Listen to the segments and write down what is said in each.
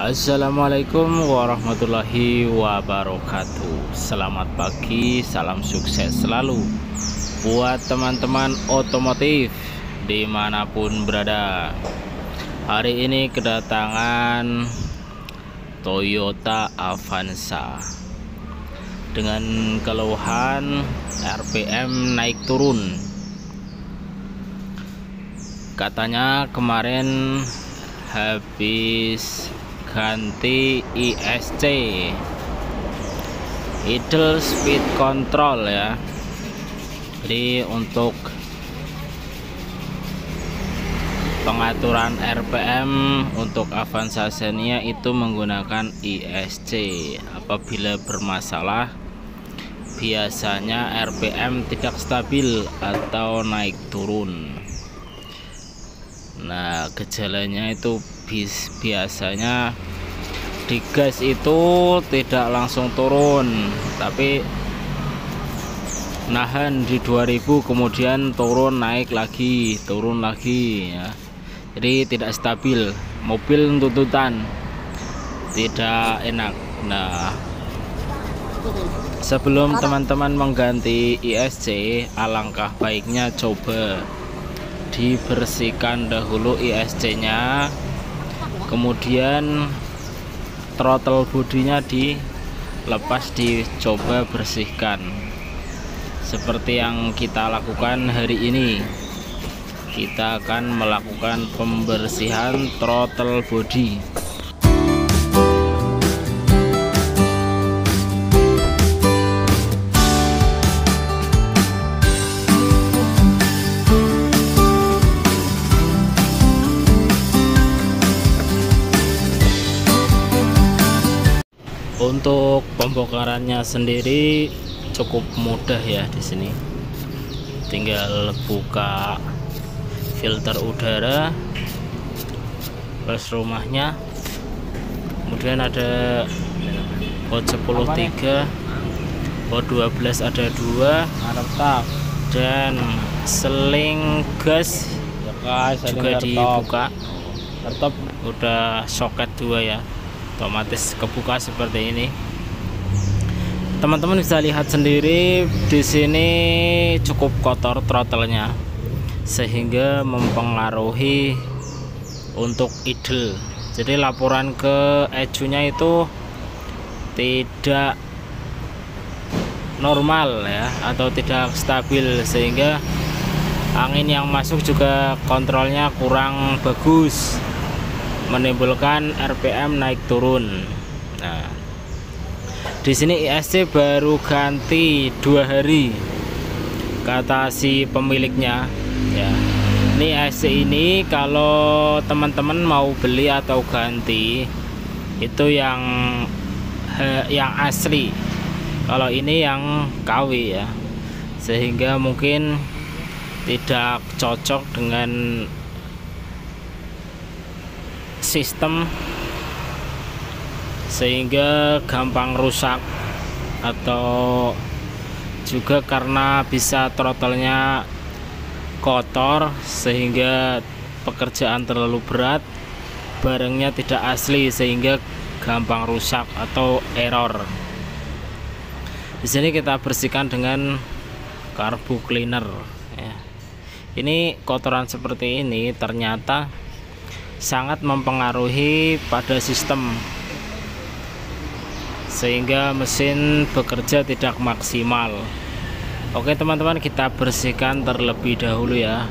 Assalamualaikum warahmatullahi wabarakatuh. Selamat pagi, salam sukses selalu buat teman-teman otomotif dimanapun berada. Hari ini kedatangan Toyota Avanza dengan keluhan RPM naik turun. Katanya kemarin habis ganti ISC, idle speed control ya. Jadi untuk pengaturan RPM untuk Avanza Xenia itu menggunakan ISC. Apabila bermasalah, biasanya RPM tidak stabil atau naik turun. Nah, gejalanya itu biasanya di gas itu tidak langsung turun, tapi nahan di 2000 kemudian turun naik lagi, turun lagi ya. Jadi tidak stabil, mobil tuntutan tidak enak. Nah, sebelum teman-teman mengganti ISC, alangkah baiknya coba dibersihkan dahulu ISC-nya, kemudian throttle bodinya dilepas, dicoba bersihkan seperti yang kita lakukan hari ini. Kita akan melakukan pembersihan throttle body. Untuk pembongkarannya sendiri cukup mudah ya di sini. Tinggal buka filter udara plus rumahnya. Kemudian ada baut 10-3, baut 12 ada 2, dan seling gas juga dibuka. Udah soket 2 ya, otomatis kebuka seperti ini. Teman-teman bisa lihat sendiri di sini cukup kotor throttle-nya sehingga mempengaruhi untuk idle. Jadi laporan ke ECU-nya itu tidak normal ya, atau tidak stabil, sehingga angin yang masuk juga kontrolnya kurang bagus, menimbulkan RPM naik turun. Nah, di sini ISC baru ganti 2 hari kata si pemiliknya ya. Ini ISC ini kalau teman-teman mau beli atau ganti itu yang asli, kalau ini yang KW ya, sehingga mungkin tidak cocok dengan sistem, sehingga gampang rusak, atau juga karena bisa throttle-nya kotor sehingga pekerjaan terlalu berat, barangnya tidak asli sehingga gampang rusak atau error. Di sini kita bersihkan dengan carbo cleaner ya. Ini kotoran seperti ini ternyata sangat mempengaruhi pada sistem, sehingga mesin bekerja tidak maksimal. Oke teman-teman, kita bersihkan terlebih dahulu ya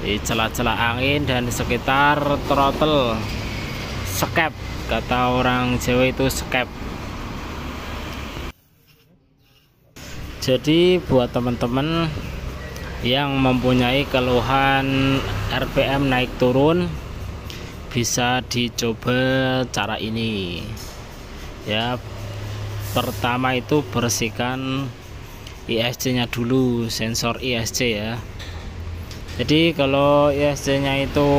di celah-celah angin dan sekitar throttle, skep, kata orang Jawa itu skep. Jadi buat teman-teman yang mempunyai keluhan RPM naik turun, bisa dicoba cara ini ya. Pertama itu bersihkan ISC nya dulu, sensor ISC ya. Jadi kalau ISC nya itu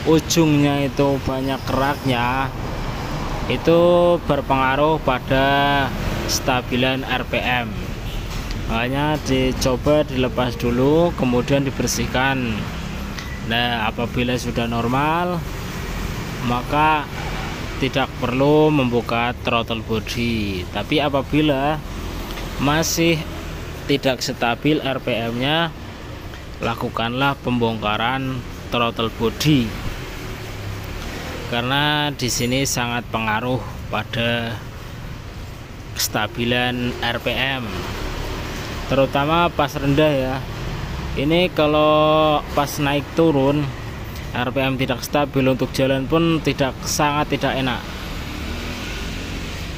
ujungnya itu banyak keraknya, itu berpengaruh pada stabilan RPM. Makanya dicoba dilepas dulu, kemudian dibersihkan. Nah, apabila sudah normal, maka tidak perlu membuka throttle body. Tapi apabila masih tidak stabil RPM-nya, lakukanlah pembongkaran throttle body, karena di sini sangat pengaruh pada kestabilan RPM, terutama pas rendah ya. Ini kalau pas naik turun RPM tidak stabil, untuk jalan pun sangat tidak enak.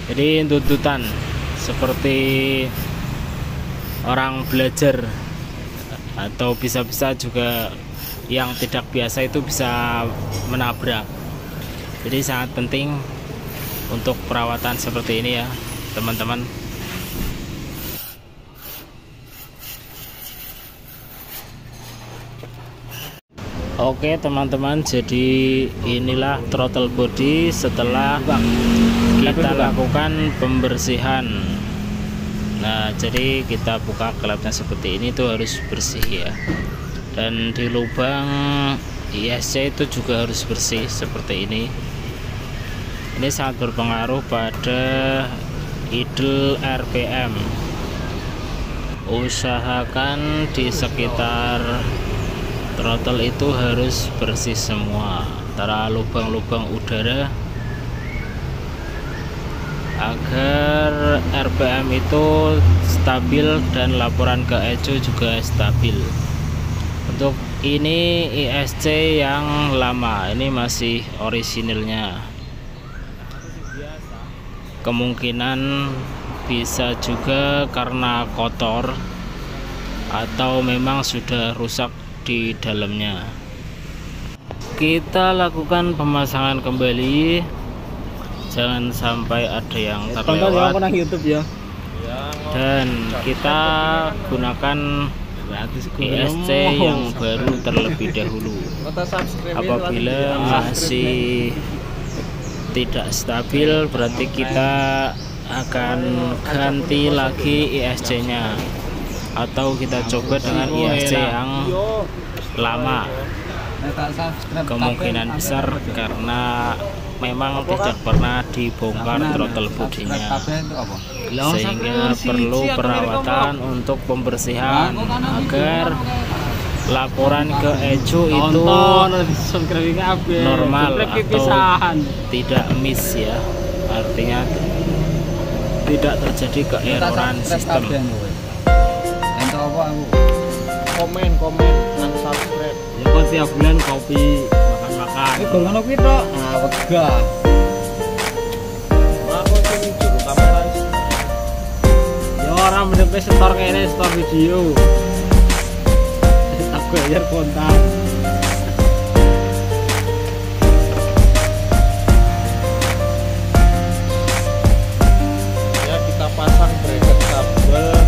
Jadi tuntutan seperti orang belajar, atau bisa-bisa juga yang tidak biasa itu bisa menabrak. Jadi sangat penting untuk perawatan seperti ini ya teman-teman. Oke teman-teman, jadi inilah throttle body setelah kita lakukan pembersihan. Nah, jadi kita buka klapnya seperti ini, tuh harus bersih ya. Dan di lubang ISC itu juga harus bersih seperti ini. Ini sangat berpengaruh pada idle RPM. Usahakan di sekitar throttle itu harus bersih semua, antara lubang-lubang udara, agar RPM itu stabil dan laporan ke ECU juga stabil. Untuk ini ISC yang lama, ini masih orisinilnya. Kemungkinan bisa juga karena kotor atau memang sudah rusak di dalamnya. Kita lakukan pemasangan kembali, jangan sampai ada yang terlewat. Dan kita gunakan ISC yang baru terlebih dahulu. Apabila masih tidak stabil, berarti kita akan ganti lagi ISC nya, atau kita coba dengan ISC yang lama. Kemungkinan besar karena memang tidak pernah dibongkar throttle bodinya, sehingga perlu perawatan untuk pembersihan agar laporan ke ECU itu normal atau tidak miss ya, artinya tidak terjadi keeroran sistem. Komen dan subscribe ya, kok tiap bulan kopi makan golongan kopi tok. Nah, wegah aku sing juru kamera ya, orang mendepe setor kene, setor video aku bayar kontak. Ya, kita pasang bracket kabel 「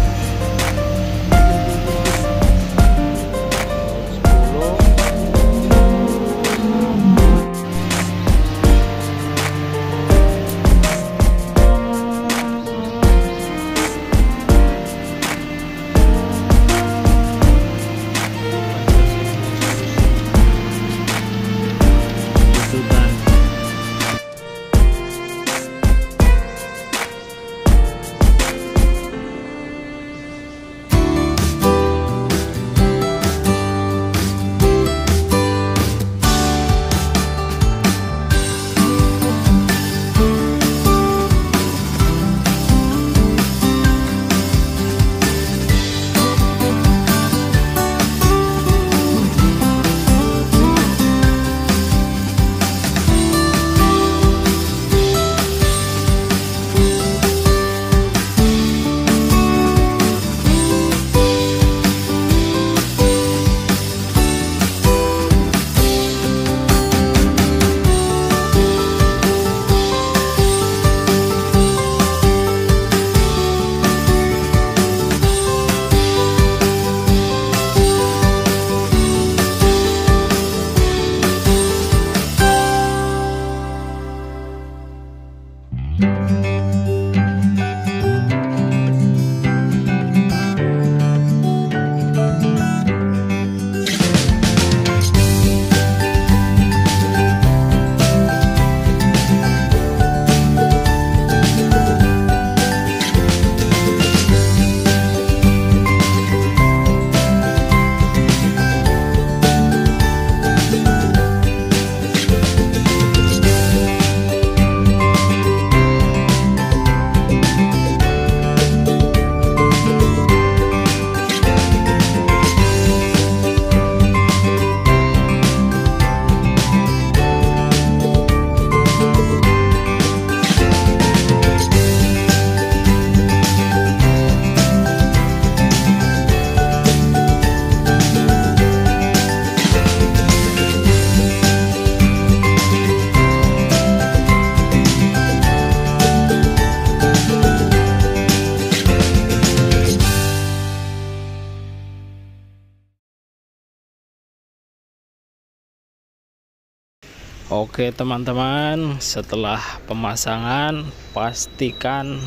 Oke teman-teman, setelah pemasangan pastikan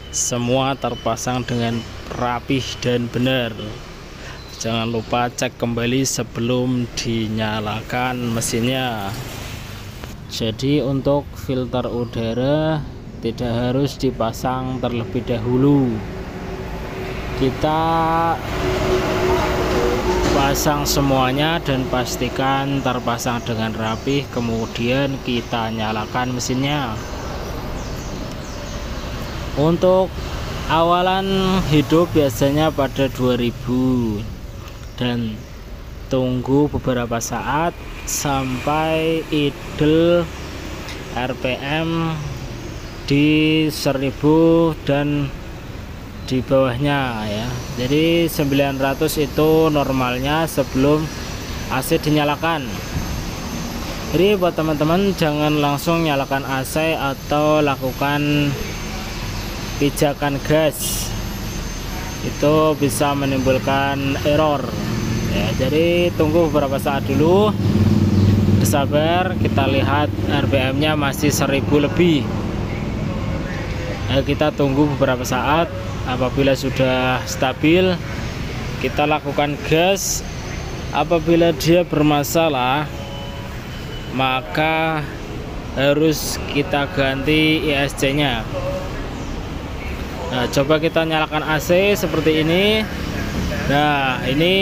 semua terpasang dengan rapih dan benar. Jangan lupa cek kembali sebelum dinyalakan mesinnya. Jadi untuk filter udara tidak harus dipasang terlebih dahulu. Kita pasang semuanya dan pastikan terpasang dengan rapih, kemudian kita nyalakan mesinnya. Untuk awalan hidup biasanya pada 2000 dan tunggu beberapa saat sampai idle RPM di 1000 dan di bawahnya ya. Jadi 900 itu normalnya sebelum AC dinyalakan. Jadi buat teman-teman jangan langsung nyalakan AC atau lakukan pijakan gas, itu bisa menimbulkan error ya. Jadi tunggu beberapa saat dulu, bersabar, kita lihat RPM nya masih 1000 lebih. Kita tunggu beberapa saat. Apabila sudah stabil, kita lakukan gas. Apabila dia bermasalah, maka harus kita ganti ISC nya. Nah, coba kita nyalakan AC seperti ini. Nah, ini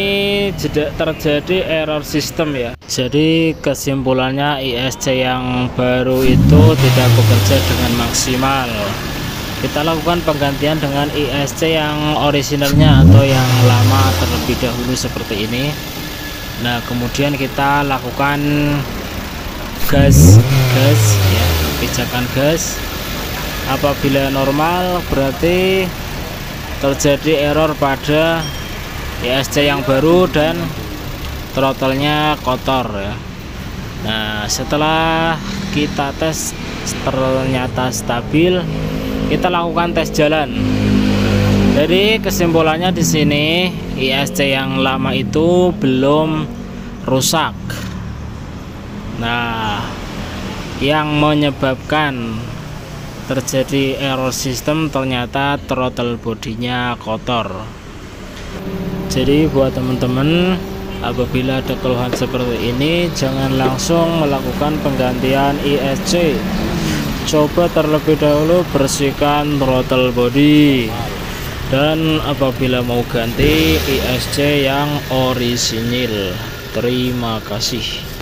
terjadi error sistem ya. Jadi kesimpulannya ISC yang baru itu tidak bekerja dengan maksimal. Kita lakukan penggantian dengan ISC yang orisinalnya atau yang lama terlebih dahulu seperti ini. Nah, kemudian kita lakukan gas ya, pijakan gas. Apabila normal berarti terjadi error pada ISC yang baru dan throttle-nya kotor ya. Nah, setelah kita tes ternyata stabil, kita lakukan tes jalan. Jadi kesimpulannya di sini ISC yang lama itu belum rusak. Nah, yang menyebabkan terjadi error sistem ternyata throttle bodinya kotor. Jadi buat teman-teman, apabila ada keluhan seperti ini jangan langsung melakukan penggantian ISC. Coba terlebih dahulu bersihkan throttle body, dan apabila mau ganti ISC yang orisinil. Terima kasih.